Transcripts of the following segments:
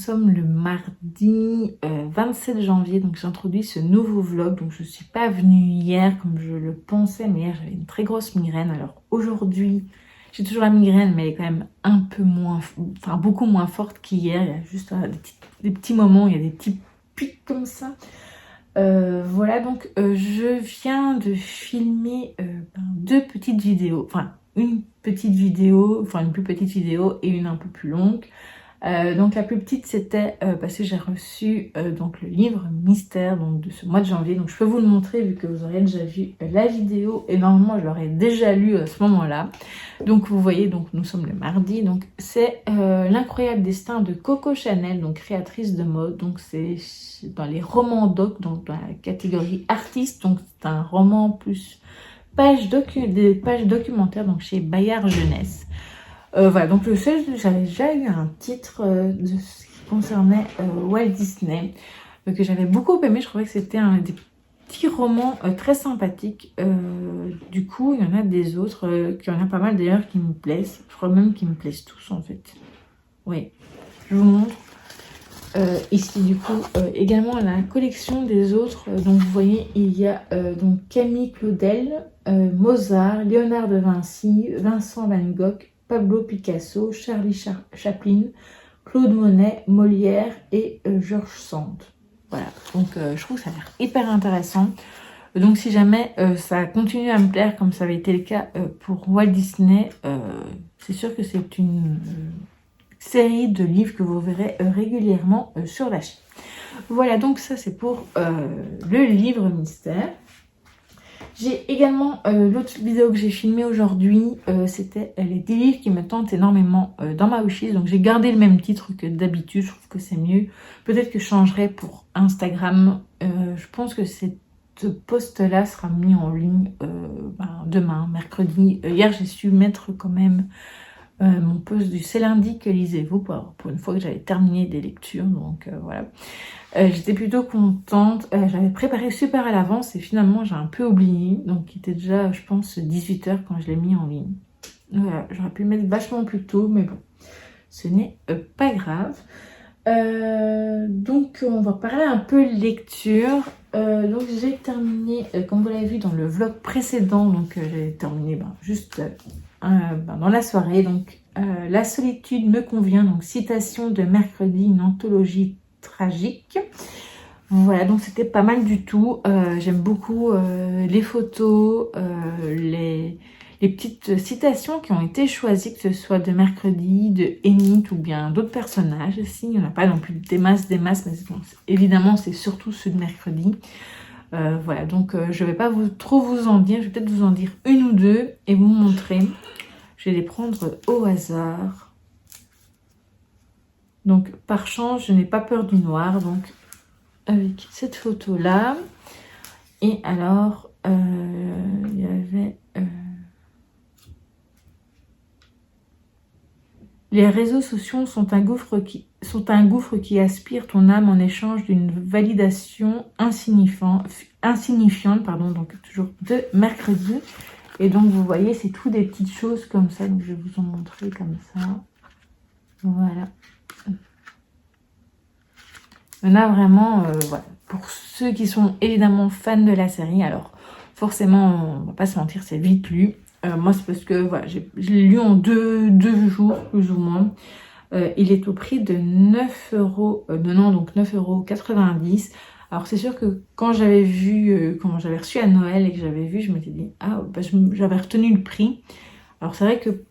sommes le mardi 27 janvier, donc j'ai introduit ce nouveau vlog. Donc je ne suis pas venue hier comme je le pensais, mais hier j'avais une très grosse migraine. Alors aujourd'hui, j'ai toujours la migraine, mais elle est quand même un peu moins, enfin beaucoup moins forte qu'hier. Il y a juste des petits moments, il y a des petits pics comme ça. Voilà, donc je viens de filmer deux petites vidéos, enfin une petite vidéo, enfin une plus petite vidéo et une un peu plus longue. Donc la plus petite c'était parce que j'ai reçu donc le livre Mystère donc de ce mois de janvier. Donc je peux vous le montrer vu que vous aurez déjà vu la vidéo et normalement je l'aurais déjà lu à ce moment-là. Donc vous voyez, donc nous sommes le mardi. Donc c'est l'incroyable destin de Coco Chanel, donc créatrice de mode. Donc c'est dans les romans doc, donc dans la catégorie artiste. Donc c'est un roman plus des pages documentaires, donc chez Bayard Jeunesse. Voilà, donc le seul, j'avais déjà eu un titre de ce qui concernait Walt Disney que j'avais beaucoup aimé. Je trouvais que c'était un des petits romans très sympathiques. Du coup, il y en a des autres, il y en a pas mal d'ailleurs qui me plaisent. Je crois même qu'ils me plaisent tous en fait. Oui, je vous montre. Ici du coup également la collection des autres. Donc vous voyez, il y a donc Camille Claudel, Mozart, Léonard de Vinci, Vincent Van Gogh, Pablo Picasso, Charlie Chaplin, Claude Monet, Molière et Georges Sand. Voilà, donc je trouve que ça a l'air hyper intéressant. Donc si jamais ça continue à me plaire comme ça avait été le cas pour Walt Disney, c'est sûr que c'est une série de livres que vous verrez régulièrement sur la chaîne. Voilà, donc ça c'est pour le livre Mystère. J'ai également l'autre vidéo que j'ai filmée aujourd'hui, c'était les 10 livres qui me tentent énormément dans ma wishlist. Donc j'ai gardé le même titre que d'habitude, je trouve que c'est mieux. Peut-être que je changerai pour Instagram. Je pense que ce post-là sera mis en ligne demain, mercredi. Hier j'ai su mettre quand même mon post du C'est lundi que lisez-vous pour une fois que j'avais terminé des lectures. Donc voilà. J'étais plutôt contente, j'avais préparé super à l'avance et finalement j'ai un peu oublié, donc il était déjà je pense 18h quand je l'ai mis en ligne. Voilà, j'aurais pu le mettre vachement plus tôt, mais bon, ce n'est pas grave. Donc on va parler un peu lecture. Donc j'ai terminé, comme vous l'avez vu dans le vlog précédent, donc j'ai terminé juste dans la soirée. Donc La solitude me convient, donc citation de mercredi, une anthologie tragique. Voilà, donc c'était pas mal du tout. J'aime beaucoup les photos, les petites citations qui ont été choisies, que ce soit de mercredi, de Enid ou bien d'autres personnages. Ici, il n'y en a pas non plus des masses, mais bon, évidemment c'est surtout ceux de mercredi. Voilà, donc je vais pas trop vous en dire, je vais peut-être vous en dire une ou deux et vous montrer. Je vais les prendre au hasard. Donc par chance, je n'ai pas peur du noir, donc avec cette photo là. Et alors il y avait les réseaux sociaux sont un gouffre qui aspire ton âme en échange d'une validation insignifiante, donc toujours de mercredi. Et donc vous voyez, c'est tout des petites choses comme ça, donc je vais vous en montrer comme ça. Voilà. Il y en a vraiment, voilà. Pour ceux qui sont évidemment fans de la série, alors forcément, on va pas se mentir, c'est vite lu. Moi, c'est parce que voilà, je l'ai lu en deux jours, plus ou moins. Il est au prix de 9,90 €, donc 9,90 €. Alors, c'est sûr que quand j'avais vu, quand j'avais reçu à Noël et que j'avais vu, je m'étais dit, ah, j'avais retenu le prix. Alors, c'est vrai que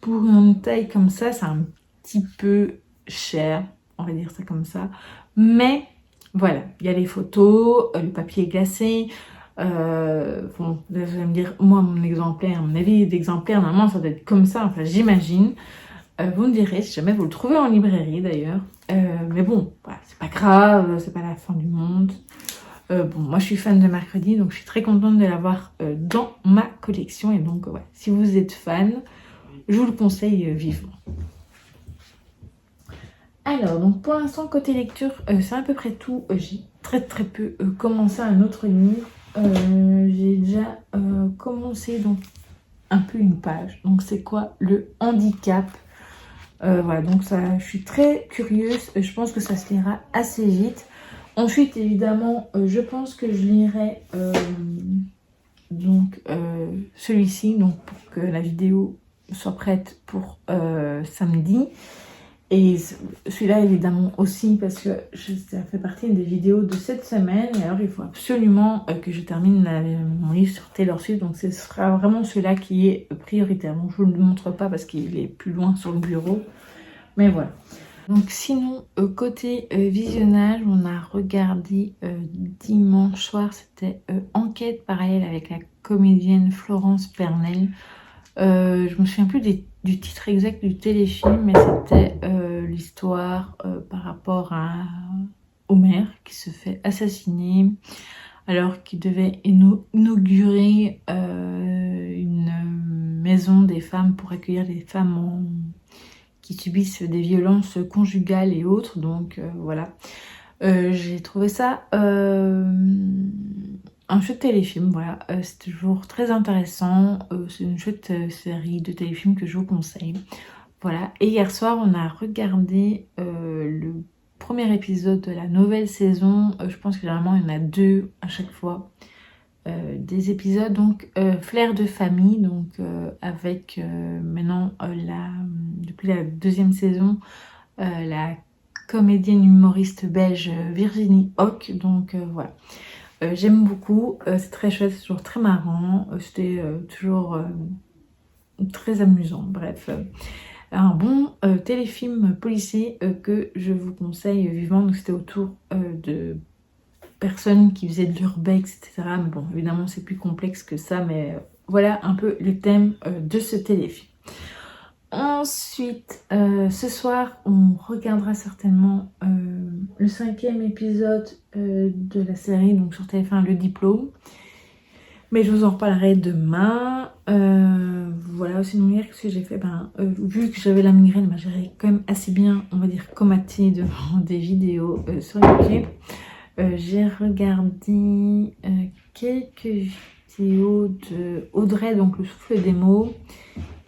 pour une taille comme ça, c'est un petit peu cher, on va dire ça comme ça. Mais voilà, il y a les photos, le papier est glacé. Bon, là, vous allez me dire, moi, mon avis d'exemplaire, normalement, ça doit être comme ça, enfin, j'imagine. Vous me direz, si jamais vous le trouvez en librairie, d'ailleurs. Mais bon, voilà, c'est pas grave, c'est pas la fin du monde. Bon, moi, je suis fan de mercredi, donc je suis très contente de l'avoir dans ma collection. Et donc, ouais, si vous êtes fan, je vous le conseille vivement. Alors, donc pour l'instant, côté lecture, c'est à peu près tout. J'ai très peu commencé un autre livre. J'ai déjà commencé donc un peu une page. Donc c'est quoi le handicap? Voilà, donc ça, je suis très curieuse. Je pense que ça se lira assez vite. Ensuite, évidemment, je pense que je lirai donc celui-ci, donc pour que la vidéo soit prête pour samedi. Et celui-là, évidemment, aussi, parce que ça fait partie des vidéos de cette semaine. Et alors, il faut absolument que je termine mon livre sur Taylor Swift. Donc, ce sera vraiment celui-là qui est prioritaire. Donc, je ne vous le montre pas parce qu'il est plus loin sur le bureau. Mais voilà. Donc, sinon, côté visionnage, on a regardé dimanche soir, c'était Enquête parallèle avec la comédienne Florence Pernel. Je me souviens plus du titre exact du téléfilm, mais c'était l'histoire par rapport à Homer qui se fait assassiner alors qu'il devait inaugurer une maison des femmes pour accueillir les femmes qui subissent des violences conjugales et autres. Donc voilà, j'ai trouvé ça un chouette téléfilm, voilà, c'est toujours très intéressant, c'est une chouette série de téléfilms que je vous conseille. Voilà, et hier soir on a regardé le premier épisode de la nouvelle saison. Je pense que généralement il y en a 2 à chaque fois, des épisodes, donc Flair de famille, donc avec maintenant depuis la 2e saison, la comédienne humoriste belge Virginie Hoc, donc voilà. J'aime beaucoup, c'est très chouette, c'est toujours très marrant, c'était toujours très amusant, bref. Un bon téléfilm policier que je vous conseille vivement. Donc c'était autour de personnes qui faisaient de l'urbex, etc. Mais bon, évidemment c'est plus complexe que ça, mais voilà un peu le thème de ce téléfilm. Ensuite, ce soir, on regardera certainement le 5e épisode de la série, donc sur TF1, Le Diplôme. Mais je vous en reparlerai demain. Voilà, sinon hier, qu'est-ce que j'ai fait, vu que j'avais la migraine, j'avais quand même assez bien, on va dire, comaté devant des vidéos sur YouTube. J'ai regardé quelques vidéos de Audrey, donc Le Souffle des mots.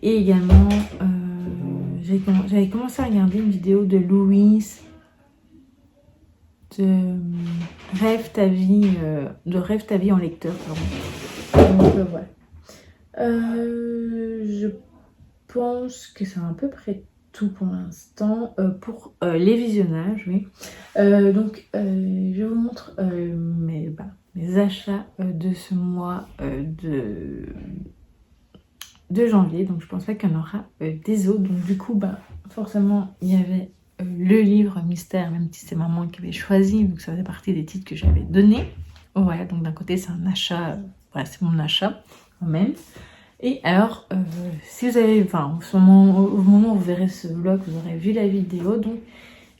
Et également, j'avais commencé à regarder une vidéo de Louise de Rêve ta vie, en lecteur, pardon. Donc voilà. Je pense que c'est à peu près tout pour l'instant pour les visionnages, oui. Donc je vous montre mes achats de ce mois de janvier, donc je pense pas qu'il y en aura des autres. Donc du coup, forcément, il y avait le livre Mystère, même si c'est maman qui avait choisi, donc ça faisait partie des titres que j'avais donnés. Voilà, donc d'un côté, c'est un achat, voilà, c'est mon achat quand même. Et alors, si vous avez, au moment où vous verrez ce vlog, vous aurez vu la vidéo, donc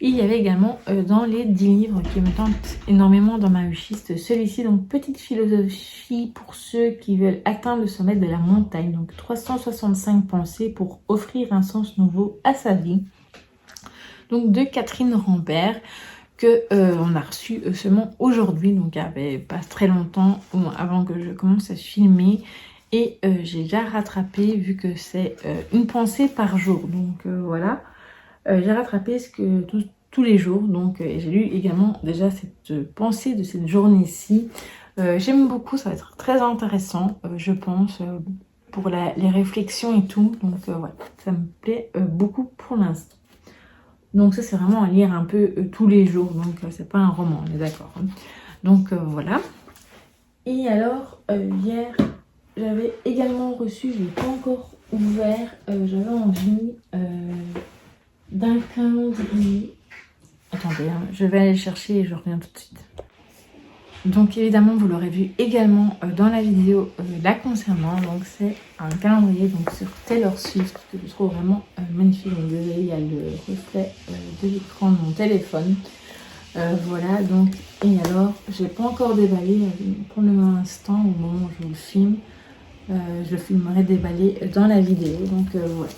il y avait également dans les 10 livres qui me tentent énormément dans ma wishlist, celui-ci, donc Petite philosophie pour ceux qui veulent atteindre le sommet de la montagne, donc 365 pensées pour offrir un sens nouveau à sa vie, donc de Catherine Rambert, que on a reçu seulement aujourd'hui, donc il n'y avait pas très longtemps avant que je commence à filmer. Et j'ai déjà rattrapé, vu que c'est une pensée par jour, donc voilà. J'ai rattrapé tous les jours, donc j'ai lu également déjà cette pensée de cette journée-ci. J'aime beaucoup, ça va être très intéressant, je pense, pour les réflexions et tout. Donc voilà, ça me plaît beaucoup pour l'instant. Donc ça, c'est vraiment à lire un peu tous les jours, donc c'est pas un roman, on est d'accord. Hein. Donc voilà. Et alors, hier, j'avais également reçu, je n'ai pas encore ouvert, j'avais envie d'un calendrier. Attendez, hein, je vais aller chercher et je reviens tout de suite. Donc évidemment, vous l'aurez vu également dans la vidéo la concernant. Donc c'est un calendrier donc sur Taylor Swift que je trouve vraiment magnifique. Donc désolé, il y a le reflet de l'écran de mon téléphone. Voilà, donc, et alors, j'ai pas encore déballé pour l'instant, au moment où je vous le filme. Je le filmerai déballé dans la vidéo, donc voilà.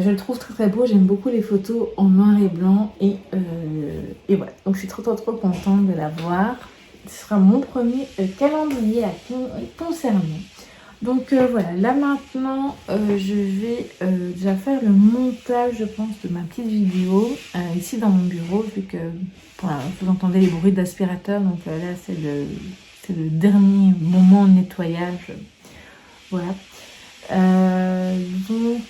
Je le trouve très très beau, j'aime beaucoup les photos en noir et blanc et voilà, donc je suis trop contente de l'avoir. Ce sera mon premier calendrier à concerner. Donc voilà, là maintenant je vais déjà faire le montage je pense de ma petite vidéo ici dans mon bureau vu que voilà, vous entendez les bruits d'aspirateur donc là c'est le dernier moment de nettoyage. Voilà. Donc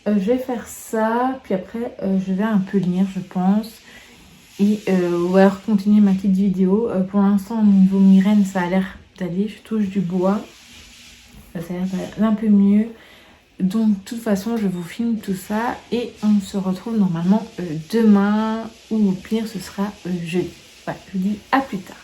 je vais faire ça puis après je vais un peu lire je pense et ou alors continuer ma petite vidéo. Pour l'instant au niveau migraine ça a l'air d'aller, je touche du bois. Ça a l'air un peu mieux. Donc, de toute façon, je vous filme tout ça et on se retrouve normalement demain ou au pire, ce sera jeudi. Voilà, je vous dis à plus tard.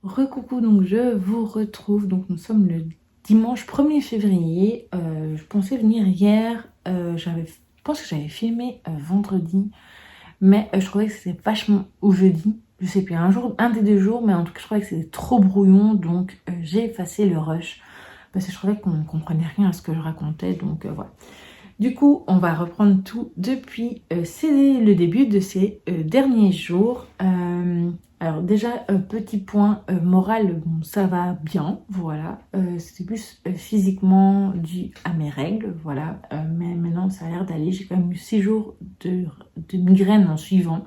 Recoucou, donc je vous retrouve. Donc, nous sommes le dimanche 1er février. Je pensais venir hier. Je pense que j'avais filmé vendredi. Mais je trouvais que c'était vachement ou jeudi, je sais plus, un des 2 jours, mais en tout cas je trouvais que c'était trop brouillon, donc j'ai effacé le rush parce que je trouvais qu'on ne comprenait rien à ce que je racontais, donc voilà. Du coup, on va reprendre tout depuis c'est le début de ces derniers jours. Alors déjà, petit point moral, bon, ça va bien, voilà. C'était plus physiquement dû à mes règles, voilà. Mais maintenant, ça a l'air d'aller. J'ai quand même eu 6 jours de migraine en suivant.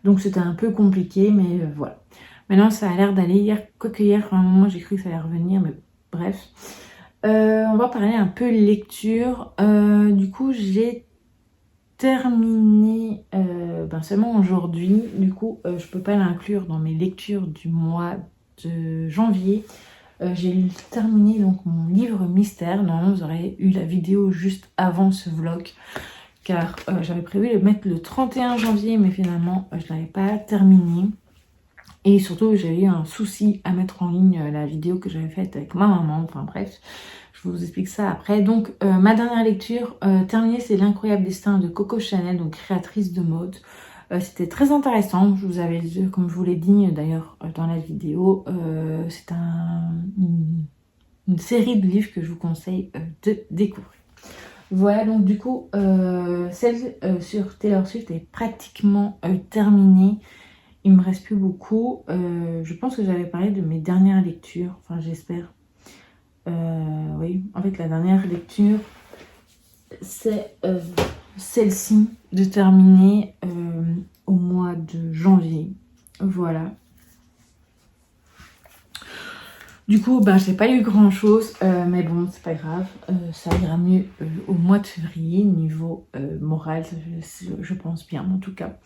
Donc c'était un peu compliqué, mais voilà. Maintenant, ça a l'air d'aller. Quoique hier, à un moment, j'ai cru que ça allait revenir, mais bref. On va parler un peu lecture. Du coup, j'ai terminé seulement aujourd'hui. Du coup, je peux pas l'inclure dans mes lectures du mois de janvier. J'ai terminé donc mon livre mystère. Normalement, vous aurez eu la vidéo juste avant ce vlog. Car j'avais prévu de le mettre le 31 janvier, mais finalement, je n'avais pas terminé. Et surtout, j'ai eu un souci à mettre en ligne la vidéo que j'avais faite avec ma maman. Enfin bref, je vous explique ça après. Donc, ma dernière lecture terminée, c'est L'incroyable destin de Coco Chanel, donc créatrice de mode. C'était très intéressant. Je vous avais dit, comme je vous l'ai dit d'ailleurs dans la vidéo, c'est une série de livres que je vous conseille de découvrir. Voilà, donc du coup, celle sur Taylor Swift est pratiquement terminée. Il me reste plus beaucoup. Je pense que j'avais parlé de mes dernières lectures. Enfin, j'espère. Oui, en fait, la dernière lecture, c'est celle-ci, de terminer au mois de janvier. Voilà. Du coup, j'ai pas lu grand chose, mais bon, c'est pas grave. Ça ira mieux au mois de février, niveau moral, je pense bien, en tout cas.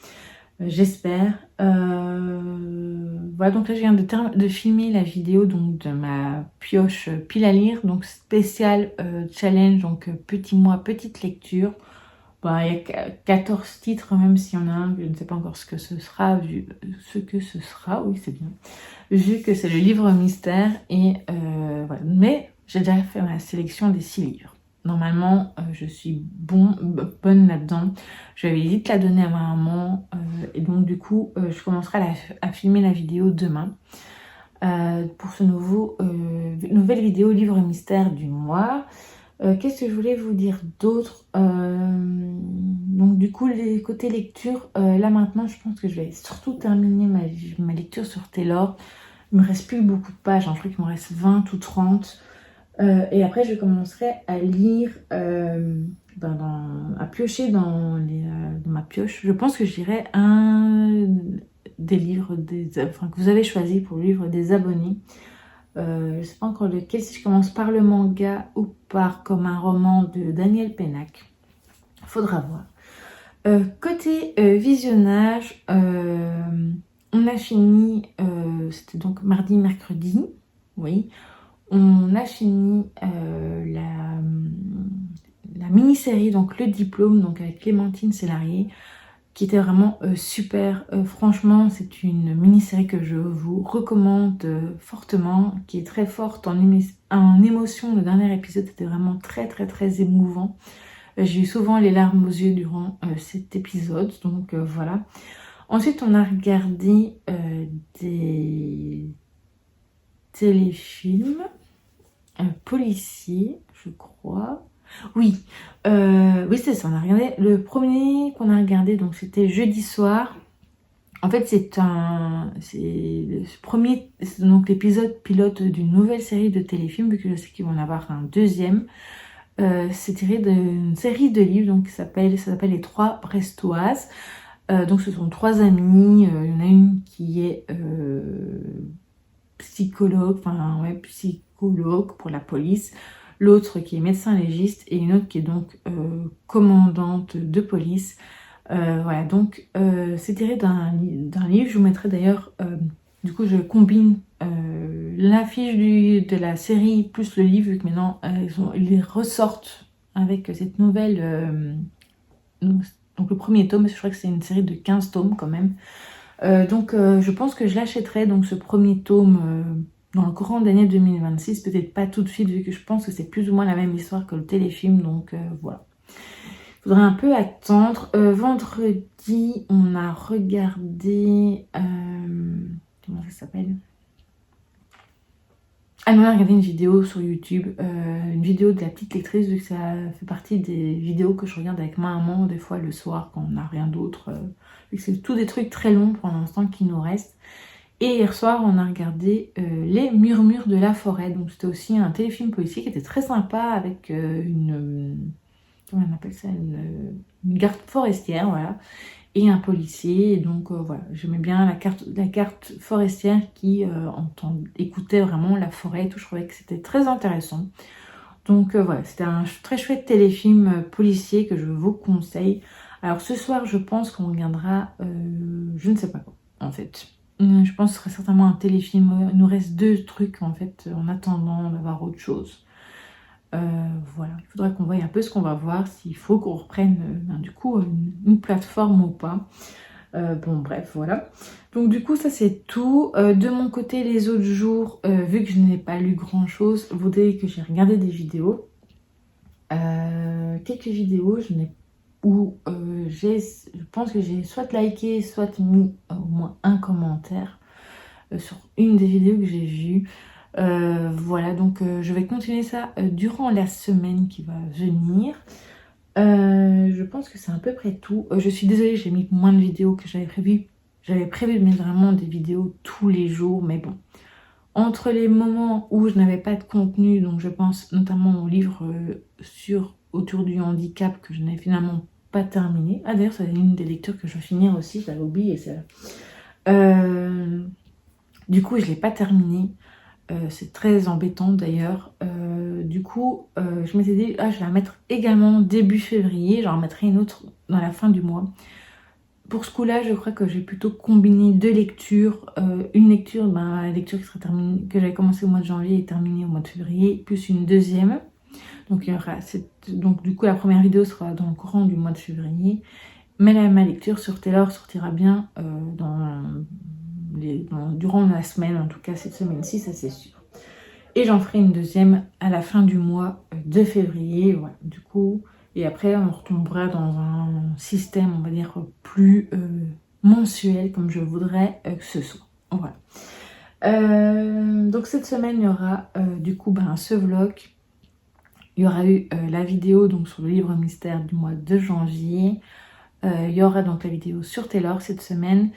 J'espère. Voilà, donc là je viens de filmer la vidéo donc de ma pioche pile à lire, donc spécial challenge, donc petit mois, petite lecture. Il y a 14 titres, même s'il y en a un, je ne sais pas encore ce que ce sera, oui c'est bien, vu que c'est le livre mystère, et voilà. Mais j'ai déjà fait ma sélection des 6 livres. Normalement, je suis bonne là-dedans. Je vais vite la donner à ma maman. Et donc, du coup, je commencerai à filmer la vidéo demain. Pour ce nouvelle vidéo livre mystère du mois. Qu'est-ce que je voulais vous dire d'autre? Donc, du coup, les côtés lecture, là maintenant, je pense que je vais surtout terminer ma lecture sur Taylor. Il me reste plus beaucoup de pages. Je crois qu'il me reste 20 ou 30. Et après, je commencerai à lire, à piocher dans ma pioche. Je pense que je dirais un des livres que vous avez choisi pour le livre des abonnés. Je ne sais pas encore lequel, si je commence par le manga ou par comme un roman de Daniel Pennac. Faudra voir. Côté visionnage, on a fini, c'était donc mardi, mercredi, oui. On a fini la mini-série, donc Le Diplôme, donc avec Clémentine Célarié, qui était vraiment super. Franchement, c'est une mini-série que je vous recommande fortement, qui est très forte en émotion. Le dernier épisode était vraiment très très très émouvant. J'ai eu souvent les larmes aux yeux durant cet épisode, donc voilà. Ensuite, on a regardé des téléfilm policier, je crois. Oui, oui c'est ça, on a regardé. Le premier qu'on a regardé, donc c'était jeudi soir. En fait, c'est le premier, c'est donc l'épisode pilote d'une nouvelle série de téléfilms, vu que je sais qu'ils vont en avoir un deuxième. C'est tiré d'une série de livres, donc ça s'appelle Les Trois Brestoises. Donc ce sont trois amies, il y en a une qui est psychologue, enfin ouais, psychologue pour la police, l'autre qui est médecin légiste et une autre qui est donc commandante de police. Voilà, donc c'est tiré d'un livre. Je vous mettrai d'ailleurs, du coup je combine l'affiche de la série plus le livre, vu que maintenant ils les ressortent avec cette nouvelle, donc le premier tome. Je crois que c'est une série de 15 tomes quand même. Donc je pense que je l'achèterai, donc ce premier tome dans le courant d'année 2026, peut-être pas tout de suite, vu que je pense que c'est plus ou moins la même histoire que le téléfilm, donc voilà. Faudrait un peu attendre. Vendredi, on a regardé... comment ça s'appelle? Ah non, on a regardé une vidéo sur YouTube, une vidéo de la petite lectrice, vu que ça fait partie des vidéos que je regarde avec ma maman, des fois le soir, quand on n'a rien d'autre. Vu que c'est tous des trucs très longs pour l'instant qui nous restent. Et hier soir, on a regardé Les Murmures de la forêt. Donc c'était aussi un téléfilm policier qui était très sympa, avec comment on appelle ça, une garde forestière, voilà, et un policier. Et donc voilà, j'aimais bien la carte forestière qui écoutait vraiment la forêt et tout. Je trouvais que c'était très intéressant. Donc voilà, c'était un très chouette téléfilm policier que je vous conseille. Alors ce soir, je pense qu'on regardera, je ne sais pas quoi, en fait. Je pense que ce serait certainement un téléfilm. Il nous reste 2 trucs, en fait, en attendant d'avoir autre chose. Voilà, il faudrait qu'on voie un peu ce qu'on va voir, s'il faut qu'on reprenne du coup une plateforme ou pas. Bon bref, voilà. Donc du coup ça c'est tout. De mon côté, les autres jours, vu que je n'ai pas lu grand chose, vous voyez que j'ai regardé des vidéos. Quelques vidéos, je pense que j'ai soit liké, soit mis au moins un commentaire sur une des vidéos que j'ai vues. Voilà, donc je vais continuer ça durant la semaine qui va venir. Je pense que c'est à peu près tout. Je suis désolée, j'ai mis moins de vidéos que j'avais prévu. J'avais prévu de mettre vraiment des vidéos tous les jours, mais bon. Entre les moments où je n'avais pas de contenu, donc je pense notamment au livre autour du handicap que je n'ai finalement pas terminé. Ah d'ailleurs, c'est une des lectures que je vais finir aussi, j'avais oublié celle-là. Du coup, je ne l'ai pas terminé. C'est très embêtant d'ailleurs. Du coup, je m'étais dit, je vais la mettre également début février. J'en mettrai une autre dans la fin du mois. Pour ce coup-là, je crois que j'ai plutôt combiné 2 lectures. Une lecture, la lecture qui sera terminée, que j'avais commencé au mois de janvier et terminée au mois de février, plus une deuxième. Donc, donc du coup, la première vidéo sera dans le courant du mois de février. Mais ma lecture sur Taylor sortira bien durant la semaine, en tout cas cette semaine-ci, ça c'est sûr. Et j'en ferai une deuxième à la fin du mois de février, voilà, du coup. Et après, on retombera dans un système, on va dire, plus mensuel, comme je voudrais que ce soit. Voilà. Donc cette semaine, il y aura du coup ce vlog. Il y aura eu la vidéo donc sur le livre mystère du mois de janvier. Il y aura donc la vidéo sur Taylor cette semaine.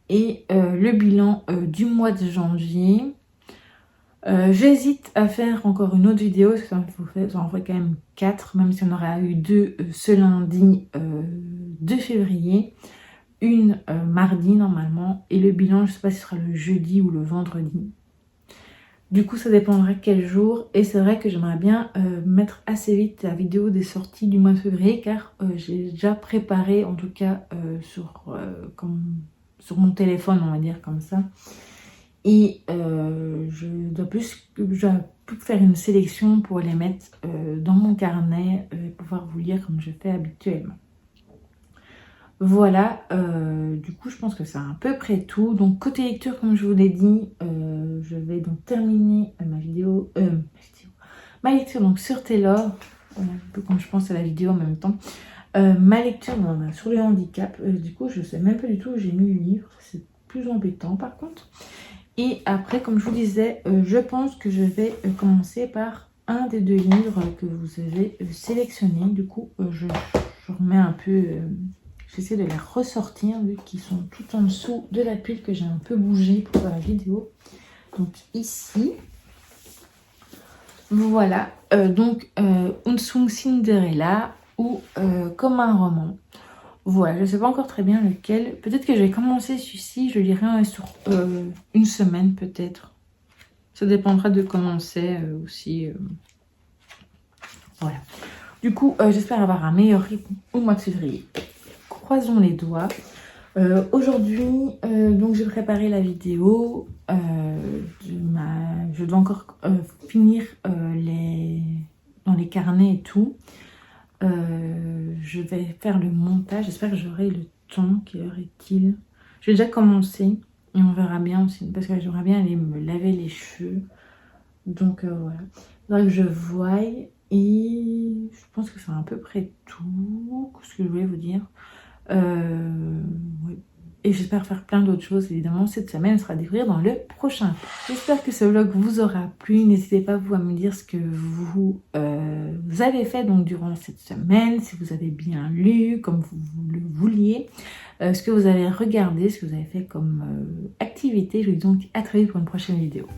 Et le bilan du mois de janvier. J'hésite à faire encore une autre vidéo, parce que ça en ferait quand même 4, même si on aura eu 2 ce lundi 2 février, une mardi normalement, et le bilan je sais pas si ce sera le jeudi ou le vendredi. Du coup ça dépendra quel jour, et c'est vrai que j'aimerais bien mettre assez vite la vidéo des sorties du mois de février, car j'ai déjà préparé, en tout cas sur mon téléphone, on va dire comme ça. Et je dois plus faire une sélection pour les mettre dans mon carnet et pouvoir vous lire comme je fais habituellement. Voilà, du coup je pense que c'est à peu près tout. Donc côté lecture, comme je vous l'ai dit, je vais donc terminer ma lecture donc sur Taylor, un peu comme je pense à la vidéo en même temps. Ma lecture sur le handicap, du coup je sais même pas du tout où j'ai mis le livre, c'est plus embêtant par contre. Et après, comme je vous disais, je pense que je vais commencer par un des 2 livres que vous avez sélectionnés. Du coup, je remets un peu... j'essaie de les ressortir vu qu'ils sont tout en dessous de la pile que j'ai un peu bougé pour la vidéo. Donc ici, voilà. Donc, Unsung Cinderella ou Comme un roman. Voilà, je ne sais pas encore très bien lequel. Peut-être que je vais commencer celui-ci, je lirai sur une semaine peut-être. Ça dépendra de comment c'est aussi. Voilà. Du coup, j'espère avoir un meilleur rythme au mois de février. Croisons les doigts. Aujourd'hui, donc j'ai préparé la vidéo. Je dois encore finir dans les carnets et tout. Je vais faire le montage. J'espère que j'aurai le temps. Quelle heure est-il? Je vais déjà commencer et on verra bien aussi parce que j'aimerais bien aller me laver les cheveux. Donc voilà. Donc je voie et je pense que c'est à peu près tout ce que je voulais vous dire. Oui. Et j'espère faire plein d'autres choses évidemment cette semaine sera à découvrir dans le prochain. J'espère que ce vlog vous aura plu. N'hésitez pas vous à me dire ce que vous avez fait donc durant cette semaine, si vous avez bien lu comme vous le vouliez, ce que vous avez regardé, ce que vous avez fait comme activité. Je vous dis donc à très vite pour une prochaine vidéo.